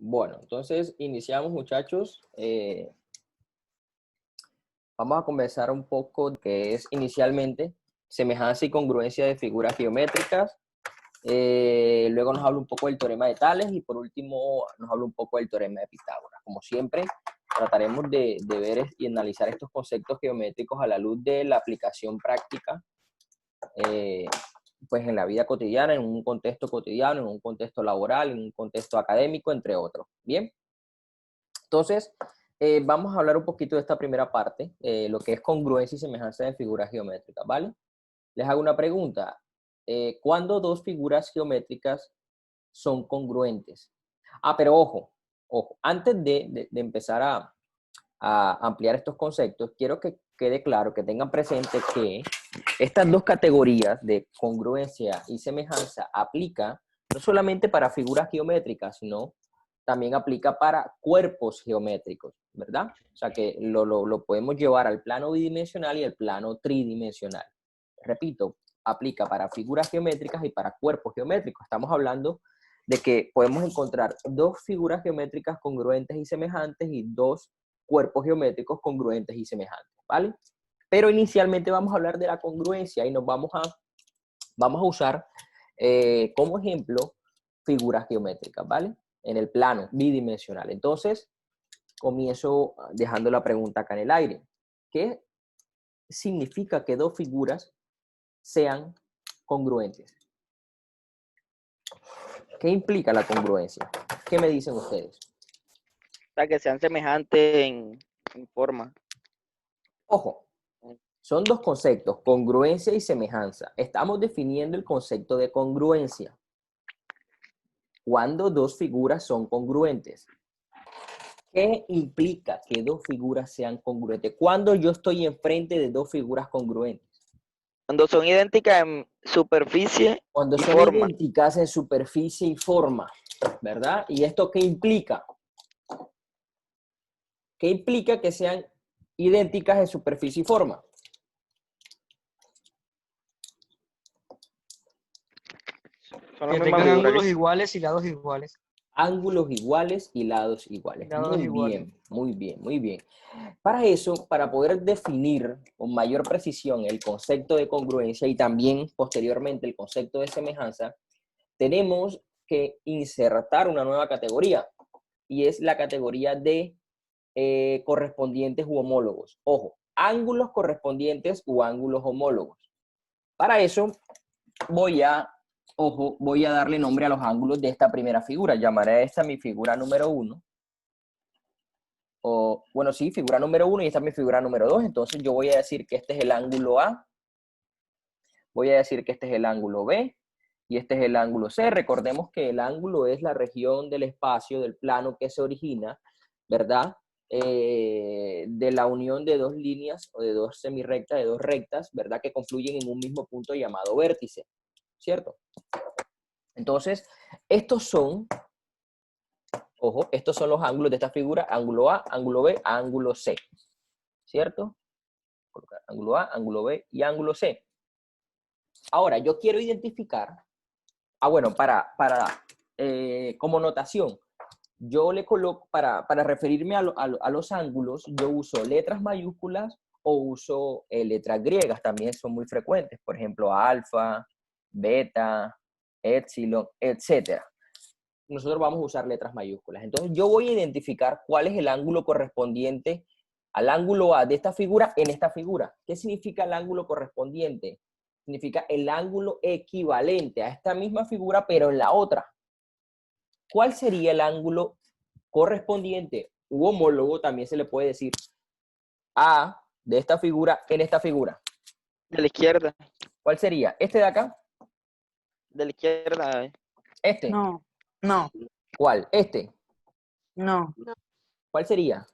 Bueno, entonces iniciamos, muchachos. Vamos a comenzar un poco que es inicialmente semejanza y congruencia de figuras geométricas. Luego nos habla un poco del teorema de Tales y por último nos habla un poco del teorema de Pitágoras. Como siempre, trataremos de ver y analizar estos conceptos geométricos a la luz de la aplicación práctica, pues en la vida cotidiana, en un contexto cotidiano, en un contexto laboral, en un contexto académico, entre otros. Bien, entonces vamos a hablar un poquito de esta primera parte, lo que es congruencia y semejanza de figuras geométricas, ¿vale? Les hago una pregunta. ¿Cuándo dos figuras geométricas son congruentes? Pero ojo, antes de empezar a ampliar estos conceptos, quiero que quede claro, que tengan presente que estas dos categorías de congruencia y semejanza aplica no solamente para figuras geométricas, sino también aplica para cuerpos geométricos, ¿verdad? O sea que lo podemos llevar al plano bidimensional y al plano tridimensional. Repito, aplica para figuras geométricas y para cuerpos geométricos. Estamos hablando de que podemos encontrar dos figuras geométricas congruentes y semejantes y dos cuerpos geométricos congruentes y semejantes, ¿vale? Pero inicialmente vamos a hablar de la congruencia y nos vamos a usar como ejemplo figuras geométricas, ¿vale? En el plano bidimensional. Entonces, comienzo dejando la pregunta acá en el aire. ¿Qué significa que dos figuras sean congruentes? ¿Qué implica la congruencia? ¿Qué me dicen ustedes? O sea, que sean semejantes en forma. Ojo, son dos conceptos, congruencia y semejanza. Estamos definiendo el concepto de congruencia. Cuando dos figuras son congruentes. ¿Qué implica que dos figuras sean congruentes? Cuando yo estoy enfrente de dos figuras congruentes. Cuando son idénticas en superficie Cuando y son forma. idénticas en superficie y forma, ¿verdad? ¿Y esto qué implica? ¿Qué implica que sean idénticas en superficie y forma? Son la Que misma tengan figura. ángulos iguales y lados iguales. Ángulos iguales y lados iguales. Lados Muy iguales. bien, muy bien, muy bien. Para eso, para poder definir con mayor precisión el concepto de congruencia y también posteriormente el concepto de semejanza, tenemos que insertar una nueva categoría y es la categoría de correspondientes u homólogos. Ojo, ángulos correspondientes u ángulos homólogos. Para eso voy a darle nombre a los ángulos de esta primera figura. Llamaré a esta mi figura número 1. O, bueno, sí, figura número 1 y esta es mi figura número 2. Entonces yo voy a decir que este es el ángulo A. Voy a decir que este es el ángulo B. Y este es el ángulo C. Recordemos que el ángulo es la región del espacio, del plano que se origina, ¿verdad? De la unión de dos líneas o de dos semirrectas, de dos rectas, ¿verdad? Que confluyen en un mismo punto llamado vértice, ¿cierto? Entonces, estos son, ojo, estos son los ángulos de esta figura, ángulo A, ángulo B, ángulo C, ¿cierto? Colocar ángulo A, ángulo B y ángulo C. Ahora, yo quiero identificar, bueno, como notación, yo le coloco, para referirme a los ángulos, yo uso letras mayúsculas o uso letras griegas, también son muy frecuentes, por ejemplo, alfa, beta, epsilon, etcétera. Nosotros vamos a usar letras mayúsculas. Entonces yo voy a identificar cuál es el ángulo correspondiente al ángulo A de esta figura en esta figura. ¿Qué significa el ángulo correspondiente? Significa el ángulo equivalente a esta misma figura, pero en la otra. ¿Cuál sería el ángulo correspondiente u homólogo? También se le puede decir A de esta figura en esta figura. De la izquierda. ¿Cuál sería? ¿Este de acá? De la izquierda. ¿Este? No, no, ¿Cuál? ¿Este? no. ¿Cuál sería?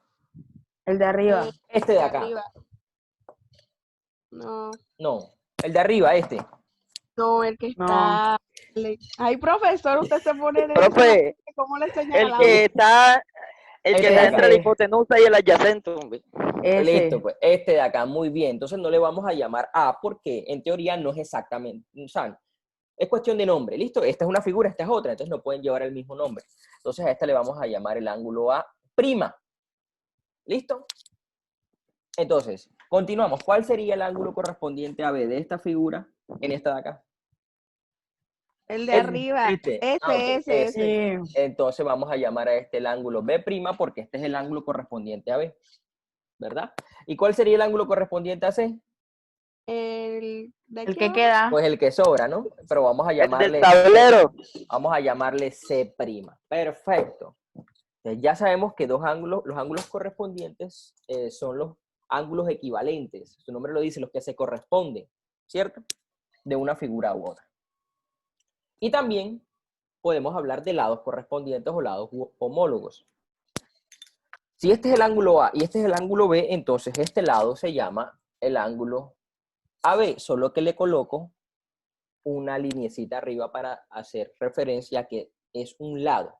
El de arriba. Este de acá. Arriba. No, No. El de arriba, este. no, el que No. está. Ay, profesor, usted se pone de Profe, ¿Cómo le el señalamos? que está, Este de entre acá. la hipotenusa y el adyacente, hombre. Ese. Listo, pues este de acá, muy bien. Entonces no le vamos a llamar A porque en teoría no es exactamente, o sea, Es cuestión de nombre, ¿listo? Esta es una figura, esta es otra, entonces no pueden llevar el mismo nombre. Entonces a esta le vamos a llamar el ángulo A'. ¿Listo? Entonces, continuamos. ¿Cuál sería el ángulo correspondiente a B de esta figura en esta de acá? El de arriba. Este. Ese, Ok, ese. Sí. Entonces vamos a llamar a este el ángulo B' porque este es el ángulo correspondiente a B, ¿verdad? ¿Y cuál sería el ángulo correspondiente a C? El de El aquí que abajo. queda. Pues el que sobra, ¿no? Pero vamos a El del llamarle tablero. vamos a llamarle C'. Perfecto. Entonces ya sabemos que los ángulos correspondientes son los ángulos equivalentes. Su nombre lo dice, los que se corresponden, ¿cierto? De una figura u otra. Y también podemos hablar de lados correspondientes o lados homólogos. Si este es el ángulo A y este es el ángulo B, entonces este lado se llama el ángulo AB, solo que le coloco una linecita arriba para hacer referencia a que es un lado.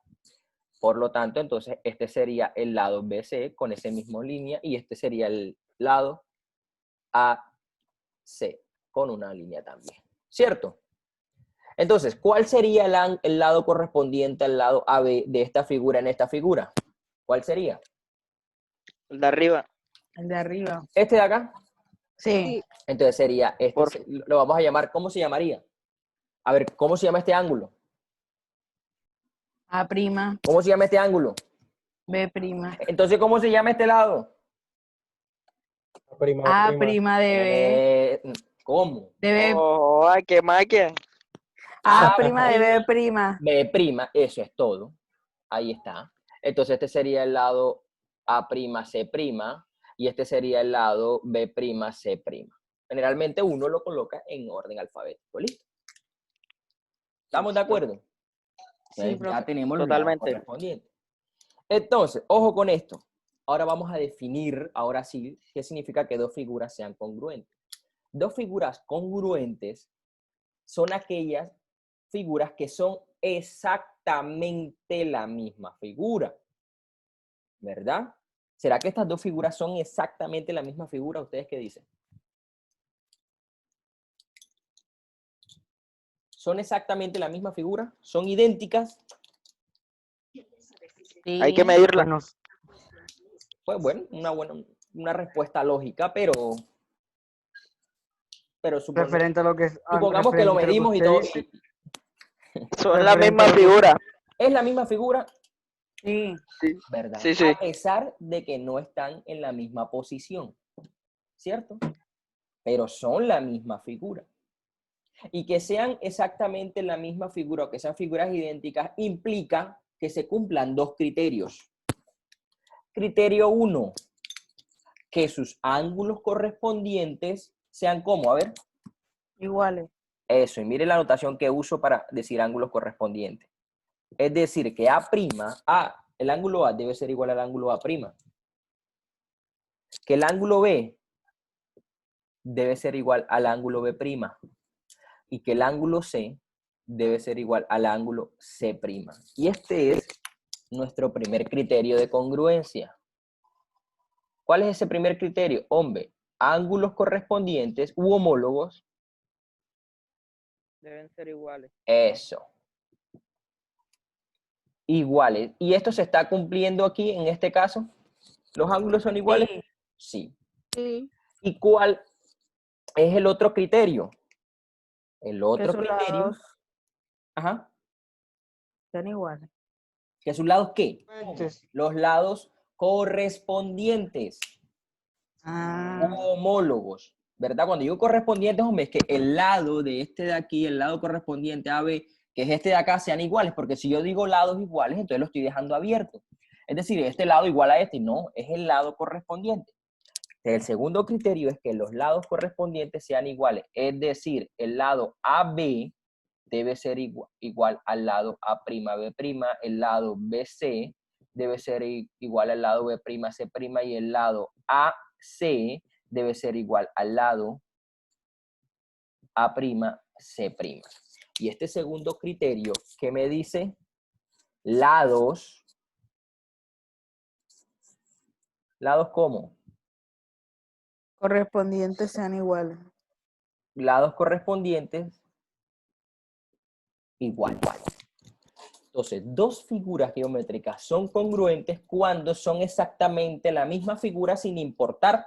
Por lo tanto, entonces, este sería el lado BC con esa misma línea y este sería el lado AC con una línea también, ¿cierto? Entonces, ¿cuál sería el lado correspondiente al lado AB de esta figura en esta figura? ¿Cuál sería? El de arriba. El de arriba. ¿Este de acá? Sí. Entonces sería, Por- lo vamos a llamar, ¿cómo se llamaría? A ver, ¿cómo se llama este ángulo? A prima, ¿Cómo se llama este ángulo? B prima. Entonces, ¿cómo se llama este lado? A prima de ¿Cómo? B. De B. Oh, ay, qué magia. A prima de B prima. B', eso es todo. Ahí está. Entonces este sería el lado A'C', y este sería el lado B'C'. Generalmente uno lo coloca en orden alfabético. ¿Listo? ¿Estamos de acuerdo? Sí, Entonces, profe. ya tenemos los lados Totalmente. correspondientes. Entonces, ojo con esto. Ahora vamos a definir, ahora sí, qué significa que dos figuras sean congruentes. Dos figuras congruentes son aquellas figuras que son exactamente la misma figura, ¿verdad? ¿Será que estas dos figuras son exactamente la misma figura? ¿Ustedes qué dicen? ¿Son exactamente la misma figura? ¿Son idénticas? Sí. Hay que medirla. Bueno, Pues bueno, una respuesta lógica, pero referente a lo que supongamos que lo referente a medimos y usted todo. dice, Son la referente misma a lo que- figura. Es la misma figura, Sí. Sí, ¿verdad? sí, sí. A pesar de que no están en la misma posición, ¿cierto? Pero son la misma figura. Y que sean exactamente la misma figura o que sean figuras idénticas implica que se cumplan dos criterios. Criterio 1, que sus ángulos correspondientes sean como, a ver, Iguales. eso, y mire la notación que uso para decir ángulos correspondientes. Es decir, que el ángulo A debe ser igual al ángulo A', que el ángulo B debe ser igual al ángulo B', y que el ángulo C debe ser igual al ángulo C'. Y este es nuestro primer criterio de congruencia. ¿Cuál es ese primer criterio? Hombre, ángulos correspondientes u homólogos. Deben ser iguales. Eso. Iguales. ¿Y esto se está cumpliendo aquí en este caso? ¿Los ángulos son iguales? Sí. Sí. Sí. ¿Y cuál es el otro criterio? El Que otro sus criterio. lados Ajá. sean iguales. ¿Que sus lados qué? Entonces, Los lados correspondientes u Ah. homólogos, ¿verdad? Cuando digo correspondientes, hombre, es que el lado de este de aquí, el lado correspondiente a B, que es este de acá, sean iguales, porque si yo digo lados iguales, entonces lo estoy dejando abierto. Es decir, este lado igual a este, no, es el lado correspondiente. El segundo criterio es que los lados correspondientes sean iguales, es decir, el lado AB debe ser igual al lado A'B', el lado BC debe ser igual al lado B'C', y el lado AC debe ser igual al lado A'C'. Y este segundo criterio, ¿qué me dice? ¿Lados cómo? Correspondientes sean iguales. Lados correspondientes igual. Entonces, dos figuras geométricas son congruentes cuando son exactamente la misma figura sin importar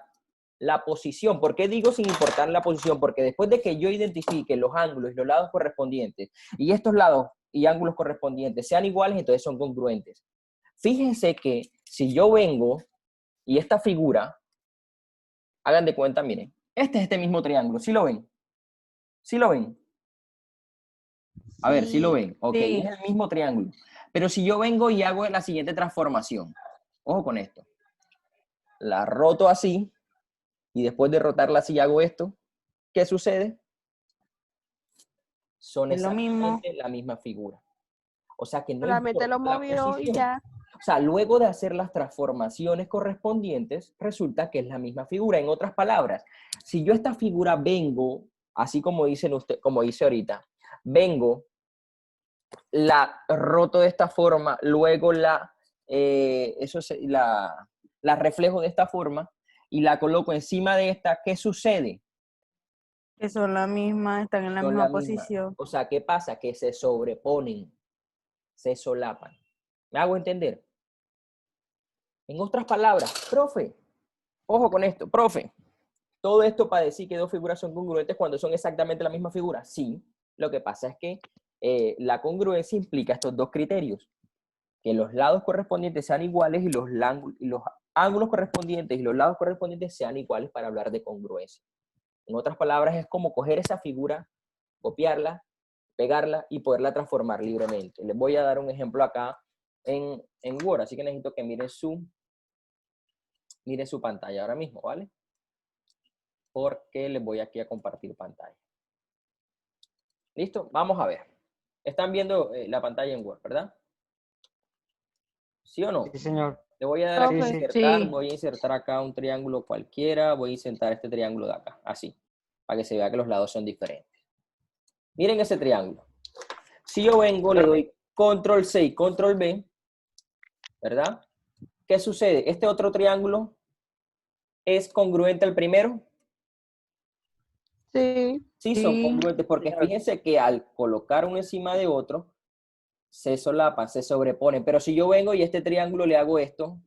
la posición. ¿Por qué digo sin importar la posición? Porque después de que yo identifique los ángulos y los lados correspondientes, y estos lados y ángulos correspondientes sean iguales, entonces son congruentes. Fíjense que si yo vengo y esta figura, hagan de cuenta, miren, este es este mismo triángulo, ¿sí lo ven? ¿Sí lo ven? A ver, ¿sí lo ven? Ok, Sí. es el mismo triángulo. Pero si yo vengo y hago la siguiente transformación, ojo con esto, la roto así, y después de rotarla así hago esto, ¿qué sucede? Son Es lo mismo. exactamente la misma figura. O sea que no Solamente lo importa la movió y posición. ya. O sea, luego de hacer las transformaciones correspondientes, resulta que es la misma figura. En otras palabras, si yo esta figura vengo, así como dicen usted, como dice ahorita, vengo, la roto de esta forma, luego la reflejo de esta forma y la coloco encima de esta, ¿qué sucede? Que son la misma, están en la Son misma la misma. posición. O sea, ¿qué pasa? Que se sobreponen, se solapan. ¿Me hago entender? En otras palabras, profe, ojo con esto, profe, todo esto para decir que dos figuras son congruentes cuando son exactamente la misma figura. Sí, lo que pasa es que la congruencia implica estos dos criterios, que los lados correspondientes sean iguales y los ángulos correspondientes y los lados correspondientes sean iguales para hablar de congruencia. En otras palabras, es como coger esa figura, copiarla, pegarla y poderla transformar libremente. Les voy a dar un ejemplo acá en Word, así que necesito que miren su pantalla ahora mismo, ¿vale? Porque les voy aquí a compartir pantalla. ¿Listo? Vamos a ver. Están viendo la pantalla en Word, ¿verdad? ¿Sí o no? Sí, señor. Le voy a dar aquí a Profe. insertar, Sí. voy a insertar acá un triángulo cualquiera, voy a insertar este triángulo de acá, así, para que se vea que los lados son diferentes. Miren ese triángulo. Si yo vengo, le doy control C y control V, ¿verdad? ¿Qué sucede? Este otro triángulo es congruente al primero. Sí. Sí, son Sí. congruentes, porque fíjense que al colocar uno encima de otro, se solapan, se sobreponen. Pero si yo vengo y a este triángulo le hago esto,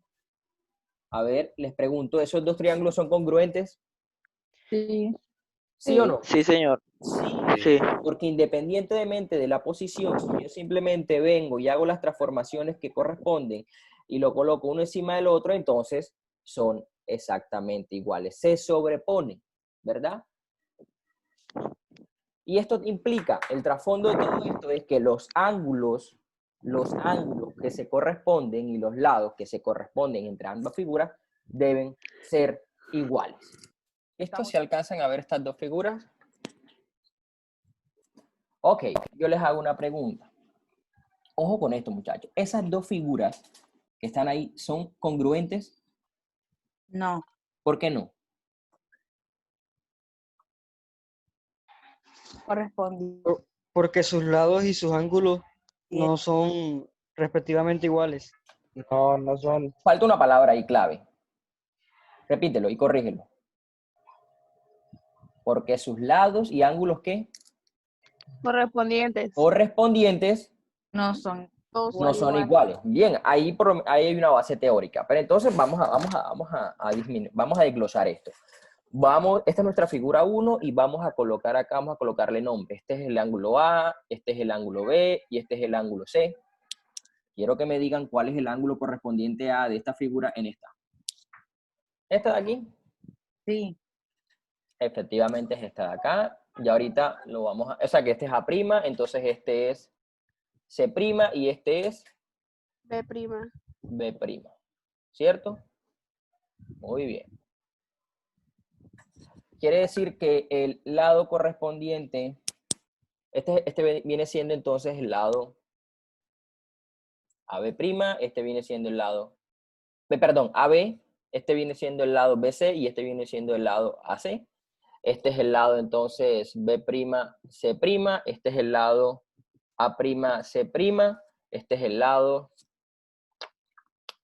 a ver, les pregunto, ¿esos dos triángulos son congruentes? Sí. ¿Sí o no? Sí, señor. Sí, Sí. porque independientemente de la posición, si yo simplemente vengo y hago las transformaciones que corresponden y lo coloco uno encima del otro, entonces son exactamente iguales. Se sobreponen, ¿verdad? Y esto implica, el trasfondo de todo esto es que los ángulos que se corresponden y los lados que se corresponden entre ambas figuras deben ser iguales. ¿Listo? ¿Se alcanzan a ver estas dos figuras? Ok, yo les hago una pregunta. Ojo con esto, muchachos. ¿Esas dos figuras que están ahí son congruentes? No. ¿Por qué no? Corresponde. Porque sus lados y sus ángulos no son respectivamente iguales. No, no son. Falta una palabra ahí clave. Repítelo y corrígelo. Porque sus lados y ángulos, ¿qué? Correspondientes. Correspondientes No son. no son iguales. Bien, ahí hay una base teórica. Pero entonces vamos a desglosar esto. Esta es nuestra figura 1 y vamos a colocar acá, vamos a colocarle nombre. Este es el ángulo A, este es el ángulo B y este es el ángulo C. Quiero que me digan cuál es el ángulo correspondiente a de esta figura en esta. ¿Esta de aquí? Sí. Efectivamente es esta de acá. Y ahorita lo vamos a... O sea que este es A', entonces este es C' y este es B prima. B'. ¿Cierto? Muy bien. Quiere decir que el lado correspondiente, este viene siendo entonces el lado AB', este viene siendo el lado, AB, este viene siendo el lado BC y este viene siendo el lado AC. Este es el lado entonces B', C', este es el lado A', C', este es el lado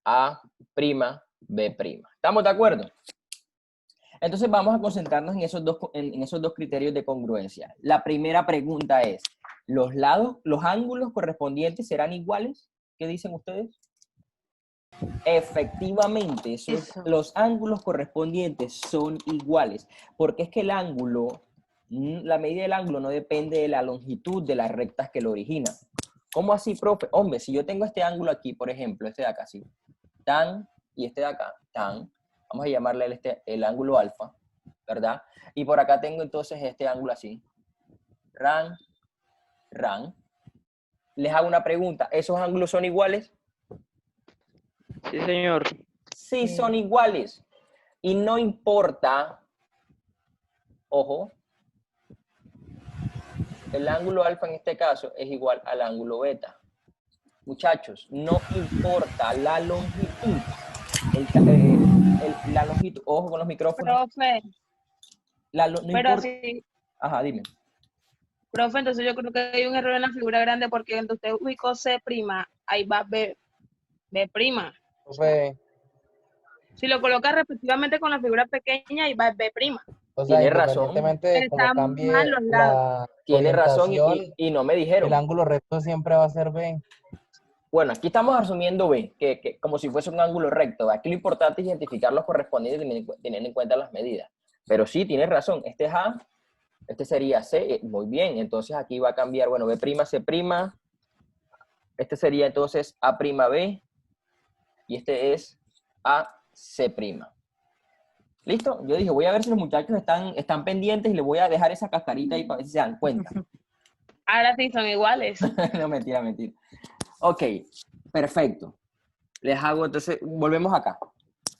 A', B'. ¿Estamos de acuerdo? Entonces vamos a concentrarnos en esos dos criterios de congruencia. La primera pregunta es, los ángulos correspondientes serán iguales. ¿Qué dicen ustedes? Efectivamente, Eso. los ángulos correspondientes son iguales, porque es que el ángulo, la medida del ángulo no depende de la longitud de las rectas que lo originan. ¿Cómo así, profe? Hombre, si yo tengo este ángulo aquí, por ejemplo, este de acá, así, tan, y este de acá, tan, vamos a llamarle el ángulo alfa, ¿verdad? Y por acá tengo entonces este ángulo así, ran, ran. Les hago una pregunta, ¿esos ángulos son iguales? Sí, señor. Sí, son iguales. Y no importa, ojo, el ángulo alfa en este caso es igual al ángulo beta. Muchachos, no importa la longitud. La longitud, ojo con los micrófonos. Profe, No pero importa. sí, Ajá, dime. profe, entonces yo creo que hay un error en la figura grande porque donde usted ubicó C', ahí va B'. Profe, Si lo coloca respectivamente con la figura pequeña, ahí va B'. o sea, Tiene razón, independientemente de cómo Están mal cambie los lados. la tiene razón orientación, y no me el dijeron. ángulo recto siempre va a ser B. Bueno, aquí estamos asumiendo B, que como si fuese un ángulo recto. Aquí lo importante es identificar los correspondientes teniendo en cuenta las medidas. Pero sí, tienes razón. Este es A, este sería C. Muy bien, entonces aquí va a cambiar, bueno, B', C'. Este sería entonces A', y este es AC'. ¿Listo? Yo dije, voy a ver si los muchachos están pendientes y les voy a dejar esa cascarita ahí para ver si se dan cuenta. Ahora sí son iguales. No, mentira, mentira. Ok, perfecto. Les hago, entonces, volvemos acá.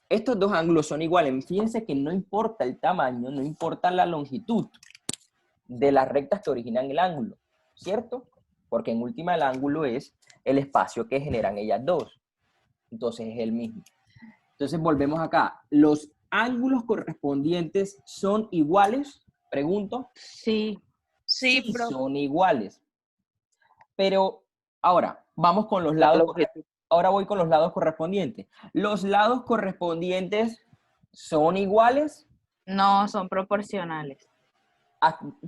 Estos dos ángulos son iguales. Fíjense que no importa el tamaño, no importa la longitud de las rectas que originan el ángulo, ¿cierto? Porque en última el ángulo es el espacio que generan ellas dos. Entonces es el mismo. Entonces volvemos acá. ¿Los ángulos correspondientes son iguales? Pregunto. Sí. Sí, Sí, profe. son iguales. Pero ahora, vamos con los La lados. longitud. Ahora voy con los lados correspondientes. ¿Los lados correspondientes son iguales? No, son proporcionales.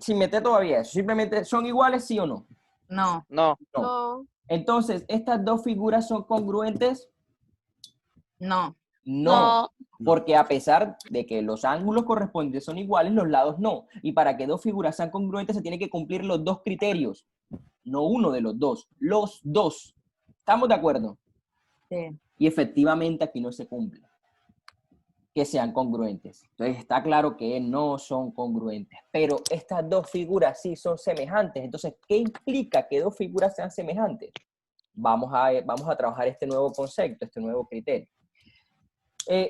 Sin meter todavía eso. Simplemente, ¿son iguales, sí o no? No. No. No. No. Entonces, ¿estas dos figuras son congruentes? No. No. Porque a pesar de que los ángulos correspondientes son iguales, los lados no. Y para que dos figuras sean congruentes, se tienen que cumplir los dos criterios. No uno de los dos. Los dos. ¿Estamos de acuerdo? Sí. Y efectivamente aquí no se cumple. Que sean congruentes. Entonces está claro que no son congruentes. Pero estas dos figuras sí son semejantes. Entonces, ¿qué implica que dos figuras sean semejantes? Vamos a trabajar este nuevo concepto, este nuevo criterio.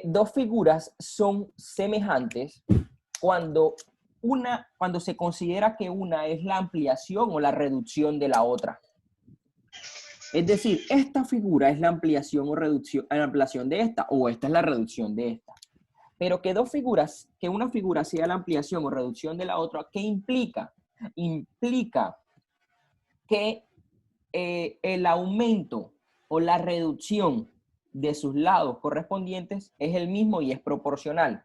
Dos figuras son semejantes cuando se considera que una es la ampliación o la reducción de la otra. Es decir, esta figura es la ampliación o reducción, la ampliación de esta, o esta es la reducción de esta. Pero que una figura sea la ampliación o reducción de la otra, ¿qué implica? Implica que el aumento o la reducción de sus lados correspondientes es el mismo y es proporcional.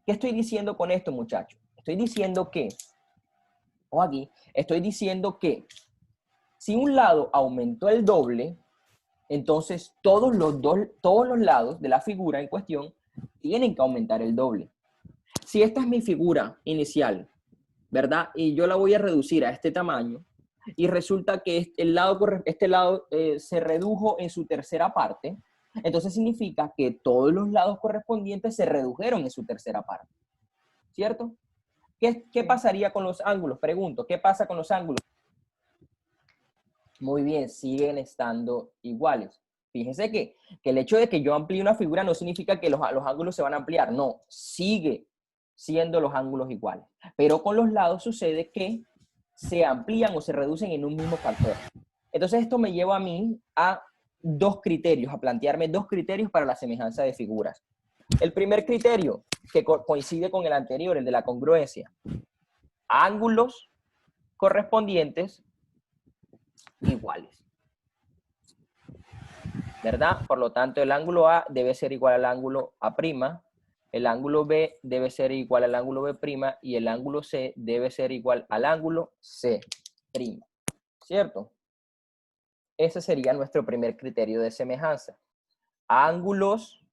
¿Qué estoy diciendo con esto, muchachos? Estoy diciendo que si un lado aumentó el doble, entonces todos los lados de la figura en cuestión tienen que aumentar el doble. Si esta es mi figura inicial, ¿verdad? Y yo la voy a reducir a este tamaño, y resulta que este lado se redujo en su tercera parte, entonces significa que todos los lados correspondientes se redujeron en su tercera parte. ¿Cierto? ¿Qué pasaría con los ángulos? Pregunto, ¿qué pasa con los ángulos? Muy bien, siguen estando iguales. Fíjense que el hecho de que yo amplíe una figura no significa que los ángulos se van a ampliar. No, sigue siendo los ángulos iguales. Pero con los lados sucede que se amplían o se reducen en un mismo factor. Entonces esto me lleva a mí a plantearme dos criterios para la semejanza de figuras. El primer criterio, que coincide con el anterior, el de la congruencia. Ángulos correspondientes iguales. ¿Verdad? Por lo tanto, el ángulo A debe ser igual al ángulo A', el ángulo B debe ser igual al ángulo B' y el ángulo C debe ser igual al ángulo C'. ¿cierto? Ese sería nuestro primer criterio de semejanza. Ángulos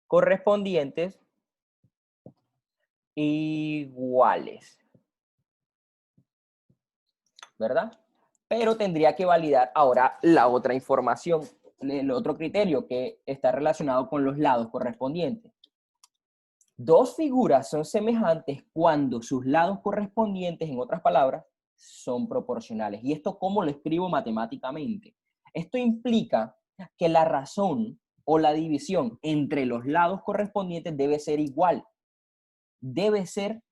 correspondientes iguales, ¿verdad? Pero tendría que validar ahora la otra información, el otro criterio que está relacionado con los lados correspondientes. Dos figuras son semejantes cuando sus lados correspondientes, en otras palabras, son proporcionales. ¿Y esto cómo lo escribo matemáticamente? Esto implica que la razón o la división entre los lados correspondientes debe ser igual. Debe ser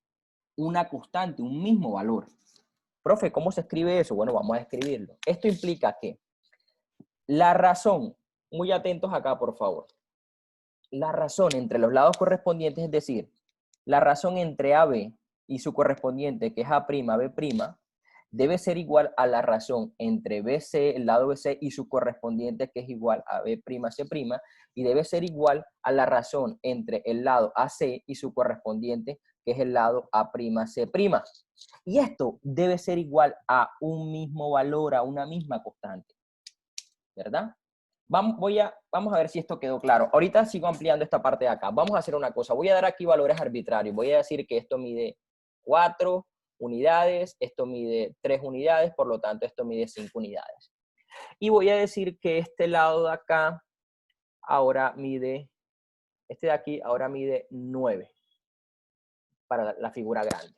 una constante, un mismo valor. Profe, ¿cómo se escribe eso? Bueno, vamos a escribirlo. Esto implica que la razón, muy atentos acá, por favor. La razón entre los lados correspondientes, es decir, la razón entre AB y su correspondiente, que es A', B', debe ser igual a la razón entre BC, el lado BC, y su correspondiente, que es igual a B', C', y debe ser igual a la razón entre el lado AC y su correspondiente, que es el lado A', C'. Y esto debe ser igual a un mismo valor, a una misma constante, ¿verdad? Vamos a ver si esto quedó claro. Ahorita sigo ampliando esta parte de acá. Vamos a hacer una cosa. Voy a dar aquí valores arbitrarios. Voy a decir que esto mide 4 unidades, esto mide 3 unidades, por lo tanto esto mide 5 unidades. Y voy a decir que este lado de acá ahora mide, este de aquí ahora mide 9 para la figura grande.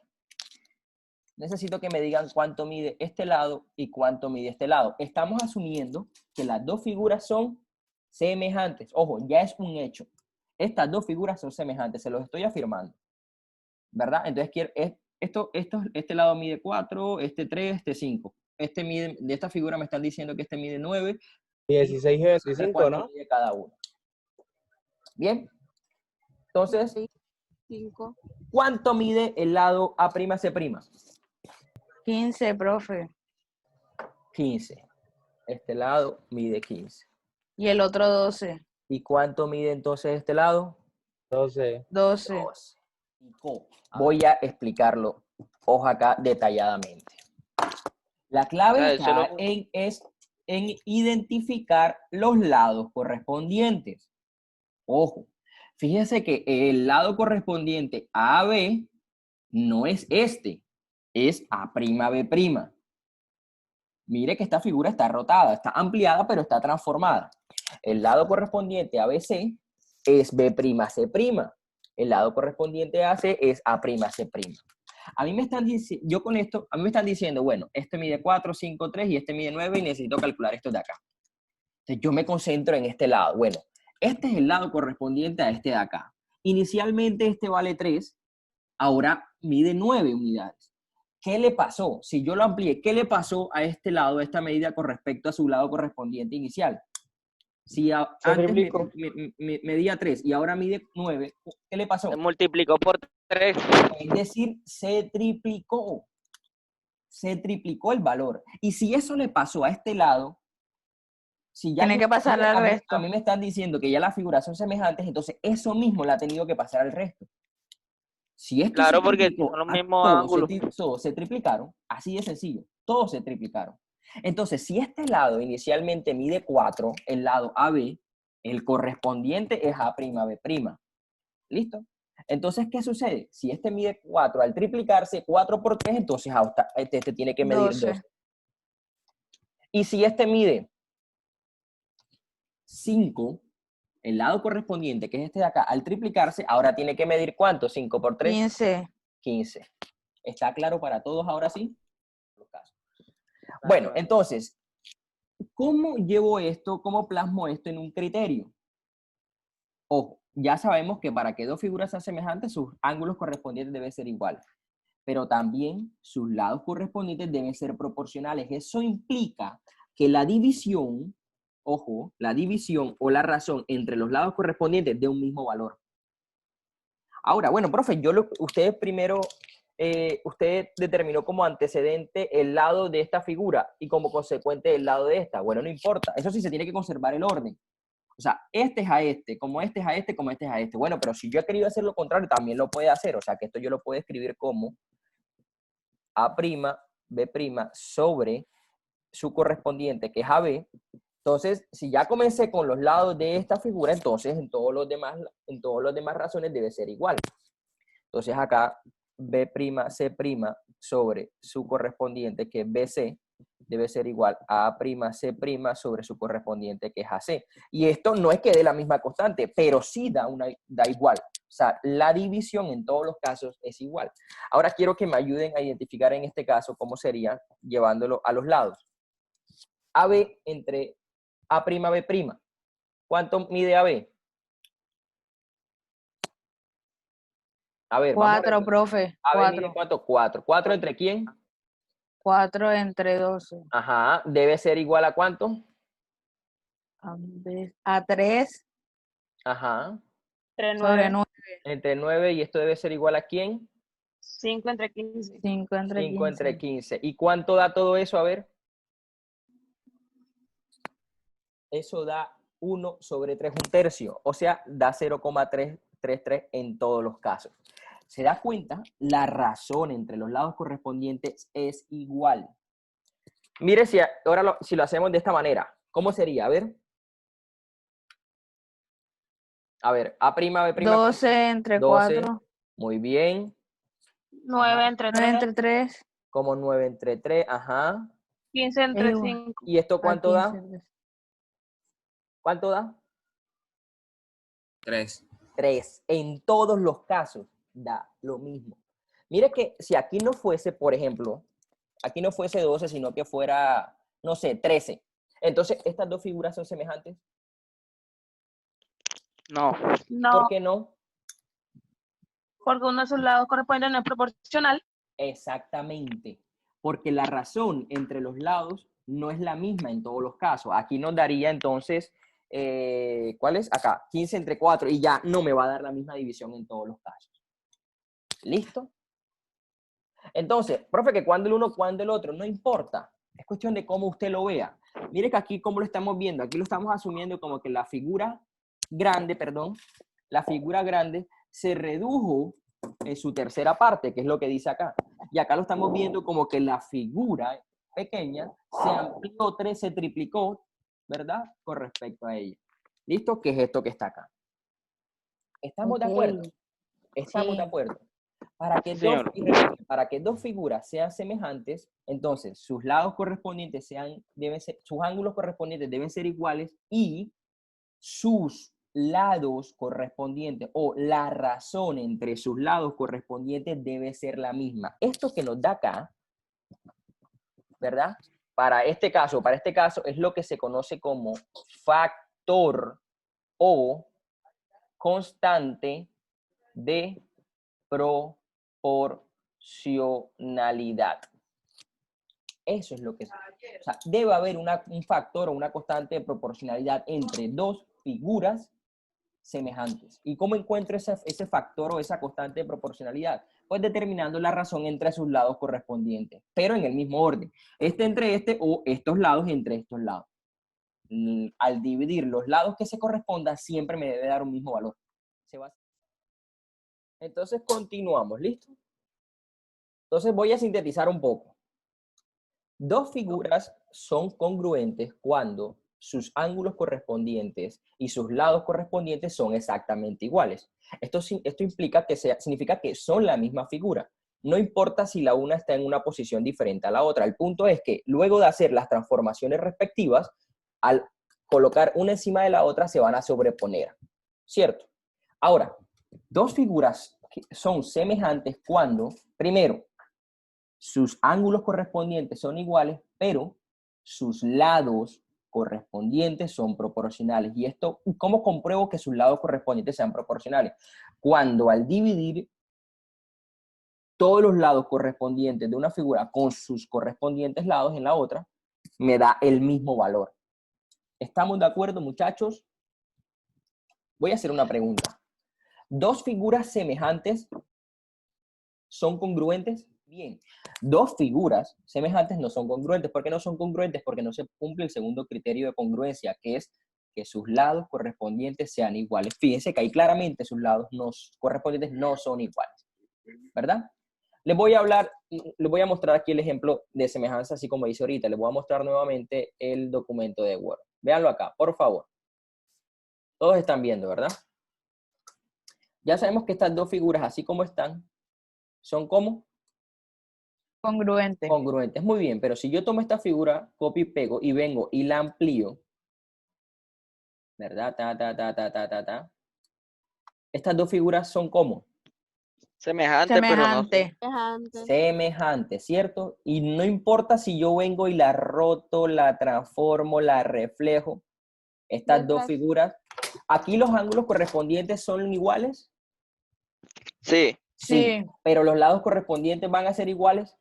Necesito que me digan cuánto mide este lado y cuánto mide este lado. Estamos asumiendo que las dos figuras son semejantes. Ojo, ya es un hecho. Estas dos figuras son semejantes, se los estoy afirmando. ¿Verdad? Entonces, este lado mide 4, este 3, este 5. De esta figura me están diciendo que este mide 9. 16 y 25, ¿no? Mide cada uno. Bien. Entonces, 5. ¿cuánto mide el lado A'C'? 15, profe. 15. Este lado mide 15. Y el otro 12. ¿Y cuánto mide entonces este lado? 12. 12. 12. Voy a explicarlo, ojo acá, detalladamente. La clave está en identificar los lados correspondientes. Ojo, fíjense que el lado correspondiente a AB no es este, es A'B'. Mire que esta figura está rotada, está ampliada, pero está transformada. El lado correspondiente a BC es B'C'. El lado correspondiente a AC es A'C'. A mí me están diciendo, a mí me están diciendo, bueno, este mide 4, 5, 3 y este mide 9 y necesito calcular esto de acá. Entonces yo me concentro en este lado. Bueno, este es el lado correspondiente a este de acá. Inicialmente este vale 3, ahora mide 9 unidades. ¿Qué le pasó? Si yo lo amplié, ¿qué le pasó a este lado, a esta medida con respecto a su lado correspondiente inicial? Si antes medía 3 y ahora mide 9, ¿qué le pasó? Se multiplicó por 3. Es decir, se triplicó el valor. Y si eso le pasó a este lado, si ya Tiene que pasarle al resto. A mí me están diciendo que ya las figuras son semejantes, entonces eso mismo le ha tenido que pasar al resto. Si esto Claro, se porque triplicó, son los mismos todos se triplicaron, así de sencillo, todos se triplicaron. Entonces, si este lado inicialmente mide 4, el lado AB, el correspondiente es A'B'. ¿Listo? Entonces, ¿qué sucede? Si este mide 4, al triplicarse 4 por 3, entonces este tiene que medir 12. 12. Y si este mide 5, el lado correspondiente, que es este de acá, al triplicarse, ahora tiene que medir ¿cuánto? 5 por 3. 15. 15. ¿Está claro para todos ahora sí? Bueno, entonces, ¿cómo llevo esto, cómo plasmo esto en un criterio? Ojo, ya sabemos que para que dos figuras sean semejantes, sus ángulos correspondientes deben ser iguales, pero también sus lados correspondientes deben ser proporcionales. Eso implica que la división, ojo, la división o la razón entre los lados correspondientes dé un mismo valor. Ahora, bueno, profe, usted determinó como antecedente el lado de esta figura y como consecuente el lado de esta. Bueno, no importa. Eso sí se tiene que conservar el orden. O sea, este es a este, como este es a este, como este es a este. Bueno, pero si yo he querido hacer lo contrario, también lo puede hacer. O sea, que esto yo lo puedo escribir como A', B' sobre su correspondiente, que es AB. Entonces, si ya comencé con los lados de esta figura, entonces en todos los demás razones debe ser igual. Entonces acá B'C' sobre su correspondiente, que es BC, debe ser igual a A'C' sobre su correspondiente, que es AC. Y esto no es que dé la misma constante, pero sí da igual. O sea, la división en todos los casos es igual. Ahora quiero que me ayuden a identificar en este caso cómo sería llevándolo a los lados. AB entre A'B'. ¿Cuánto mide AB? A ver, vamos a 4, ver. profe. AB mide 4. ¿cuánto? 4. ¿4 entre quién? 4 entre 12. Ajá, debe ser igual a ¿cuánto? A 3 Ajá, Entre sobre 9, 9. entre 9 y esto debe ser igual a ¿quién? 5 entre 15. 5 entre 5 entre 15. 15. ¿Y cuánto da todo eso? A ver. Eso da 1 sobre 3, un tercio. O sea, da 0,333 en todos los casos. ¿Se da cuenta? La razón entre los lados correspondientes es igual. Mire, ahora si lo hacemos de esta manera, ¿cómo sería? A ver, A'B'. 12 entre 12. 4. Muy bien. 9 Ajá. entre 9 3. entre 3. Como 9 entre 3, ajá. 15 Es entre igual 5. ¿Y esto a cuánto 15. da? ¿Cuánto da? 3. 3. En todos los casos da lo mismo. Mire que si aquí no fuese, por ejemplo, aquí no fuese 12, sino que fuera, no sé, 13. Entonces, ¿estas dos figuras son semejantes? No. No, ¿Por qué no? porque uno de sus lados correspondientes no es proporcional. Exactamente. Porque la razón entre los lados no es la misma en todos los casos. Aquí nos daría entonces, ¿cuál es? Acá, 15 entre 4 y ya no me va a dar la misma división en todos los casos. ¿Listo? Entonces, profe, que cuando el uno, cuando el otro, no importa. Es cuestión de cómo usted lo vea. Mire que aquí, ¿cómo lo estamos viendo? Aquí lo estamos asumiendo como que la figura grande se redujo en su tercera parte, que es lo que dice acá. Y acá lo estamos viendo como que la figura pequeña se amplió, se triplicó, ¿verdad? Con respecto a ella. ¿Listo? ¿Qué es esto que está acá? ¿Estamos de acuerdo? Estamos de Sí. acuerdo. Sí, señor. Para que dos figuras sean semejantes, entonces sus lados correspondientes sus ángulos correspondientes deben ser iguales y sus lados correspondientes o la razón entre sus lados correspondientes debe ser la misma. Esto que nos da acá, ¿verdad? Para este caso es lo que se conoce como factor o constante de proporcionalidad. Eso es lo que es. O sea, debe haber un factor o una constante de proporcionalidad entre dos figuras semejantes. ¿Y cómo encuentro ese factor o esa constante de proporcionalidad? Pues determinando la razón entre sus lados correspondientes, pero en el mismo orden. Este entre este o estos lados entre estos lados. Al dividir los lados que se correspondan, siempre me debe dar un mismo valor. Entonces continuamos, ¿listo? Entonces voy a sintetizar un poco. Dos figuras son congruentes cuando sus ángulos correspondientes y sus lados correspondientes son exactamente iguales. Esto implica significa que son la misma figura. No importa si la una está en una posición diferente a la otra. El punto es que luego de hacer las transformaciones respectivas, al colocar una encima de la otra se van a sobreponer. ¿Cierto? Ahora, dos figuras son semejantes cuando, primero, sus ángulos correspondientes son iguales, pero sus lados correspondientes son proporcionales. ¿Y esto cómo compruebo que sus lados correspondientes sean proporcionales? Cuando al dividir todos los lados correspondientes de una figura con sus correspondientes lados en la otra, me da el mismo valor. ¿Estamos de acuerdo, muchachos? Voy a hacer una pregunta. ¿Dos figuras semejantes son congruentes? Bien. Dos figuras semejantes no son congruentes. ¿Por qué no son congruentes? Porque no se cumple el segundo criterio de congruencia, que es que sus lados correspondientes sean iguales. Fíjense que ahí claramente sus lados correspondientes no son iguales, ¿verdad? les voy a mostrar aquí el ejemplo de semejanza, así como dice ahorita. Les voy a mostrar nuevamente el documento de Word. Véanlo acá, por favor. Todos están viendo, ¿verdad? Ya sabemos que estas dos figuras, así como están, son como Congruente. congruentes. Muy bien, pero si yo tomo esta figura, copio y pego, y vengo y la amplío, ¿verdad? Estas dos figuras son como Semejante, pero no son. Semejante. semejantes, ¿cierto? Y no importa si yo vengo y la roto, la transformo, la reflejo, estas dos figuras, aquí los ángulos correspondientes son iguales. Sí. Sí. Pero los lados correspondientes van a ser iguales.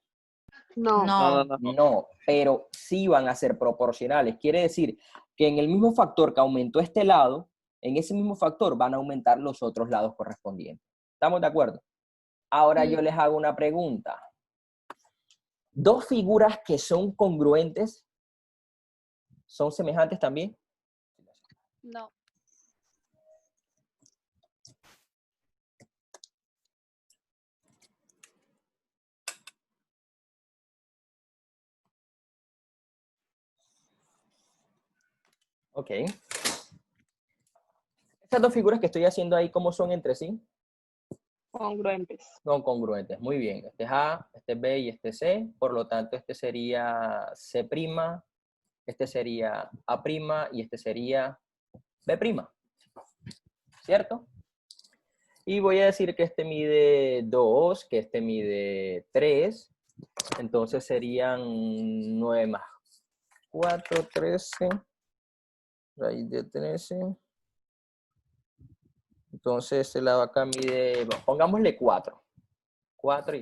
No, No. no, no. No, pero sí van a ser proporcionales. Quiere decir que en el mismo factor que aumentó este lado, en ese mismo factor van a aumentar los otros lados correspondientes. ¿Estamos de acuerdo? Ahora yo les hago una pregunta. ¿Dos figuras que son congruentes son semejantes también? No. Ok. Estas dos figuras que estoy haciendo ahí, ¿cómo son entre sí? Congruentes. Son congruentes. Muy bien. Este es A, este es B y este es C. Por lo tanto, este sería C', este sería A' y este sería B'. ¿Cierto? Y voy a decir que este mide 2, que este mide 3. Entonces serían 9 más 4, 13. Raíz de 13. Entonces el lado acá mide, pongámosle 4. 4,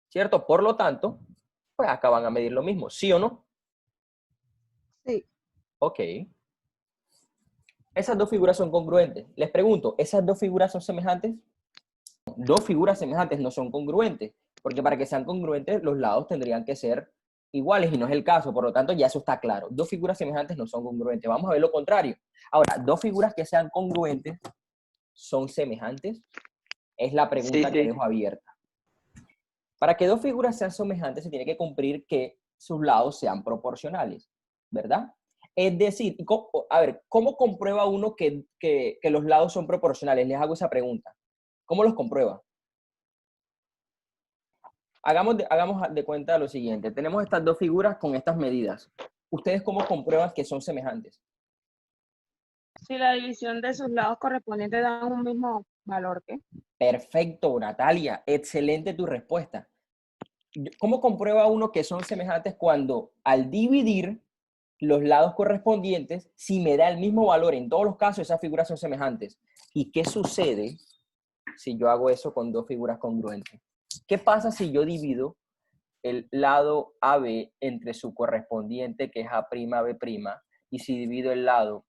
¿cierto? Por lo tanto, pues acá van a medir lo mismo, ¿sí o no? Sí. Ok. Esas dos figuras son congruentes. Les pregunto, ¿esas dos figuras son semejantes? Dos figuras semejantes no son congruentes, porque para que sean congruentes los lados tendrían que ser iguales y no es el caso, por lo tanto ya eso está claro. Dos figuras semejantes no son congruentes. Vamos a ver lo contrario. Ahora, dos figuras que sean congruentes son semejantes. Es la pregunta que dejo abierta. Para que dos figuras sean semejantes se tiene que cumplir que sus lados sean proporcionales, ¿verdad? Es decir, a ver, ¿cómo comprueba uno que los lados son proporcionales? Les hago esa pregunta. ¿Cómo los comprueba? Hagamos de cuenta lo siguiente. Tenemos estas dos figuras con estas medidas. ¿Ustedes cómo comprueban que son semejantes? Si la división de sus lados correspondientes dan un mismo valor, ¿qué? Perfecto, Natalia. Excelente tu respuesta. ¿Cómo comprueba uno que son semejantes cuando al dividir los lados correspondientes, si me da el mismo valor en todos los casos, esas figuras son semejantes? ¿Y qué sucede si yo hago eso con dos figuras congruentes? ¿Qué pasa si yo divido el lado AB entre su correspondiente, que es A', B', y si divido el lado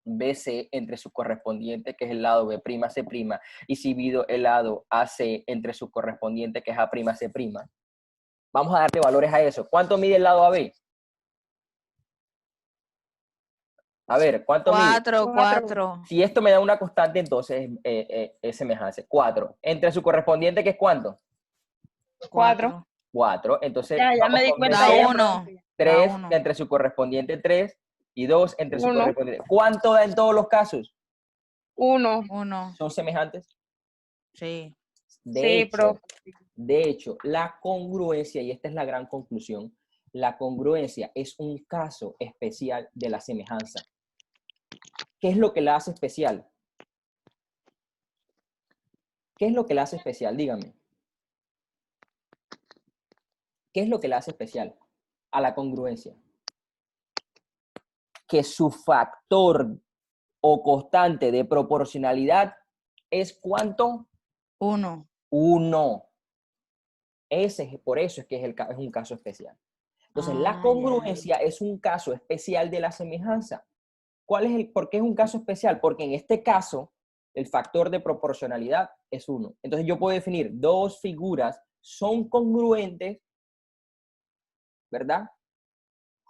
BC entre su correspondiente, que es el lado B', C', y si divido el lado AC entre su correspondiente, que es A', C'? Vamos a darle valores a eso. ¿Cuánto mide el lado AB? A ver, ¿cuánto mide? 4. Si esto me da una constante, entonces es semejanza. 4. Entre su correspondiente, ¿qué es cuánto? 4. 4. Entonces, Ya vamos me di con cuenta. Da BC. Ya, 1. 3 Da uno. entre su correspondiente 3 y 2 entre su Uno. correspondiente. ¿Cuánto da en todos los casos? 1. 1. ¿Son semejantes? Sí. Sí, profe. De hecho, la congruencia, y esta es la gran conclusión, la congruencia es un caso especial de la semejanza. ¿Qué es lo que la hace especial? ¿Qué es lo que la hace especial? Díganme. ¿Qué es lo que la hace especial a la congruencia? Que su factor o constante de proporcionalidad es ¿cuánto? 1. 1. Por eso es que es un caso especial. Entonces, la congruencia es un caso especial de la semejanza. ¿Por qué es un caso especial? Porque en este caso, el factor de proporcionalidad es 1. Entonces, yo puedo definir dos figuras son congruentes, ¿verdad?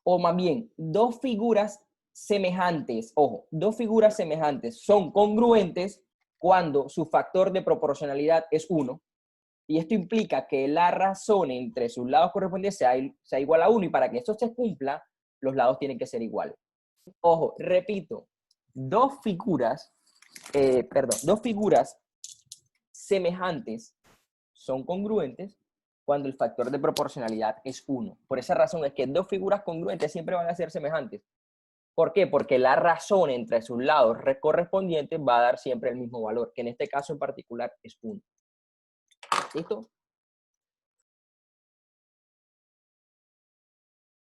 O más bien, dos figuras semejantes, ojo, dos figuras semejantes son congruentes cuando su factor de proporcionalidad es 1. Y esto implica que la razón entre sus lados correspondientes sea igual a 1, y para que esto se cumpla, los lados tienen que ser iguales. Ojo, repito, dos figuras semejantes son congruentes cuando el factor de proporcionalidad es 1. Por esa razón es que dos figuras congruentes siempre van a ser semejantes. ¿Por qué? Porque la razón entre sus lados correspondientes va a dar siempre el mismo valor, que en este caso en particular es 1. ¿Listo?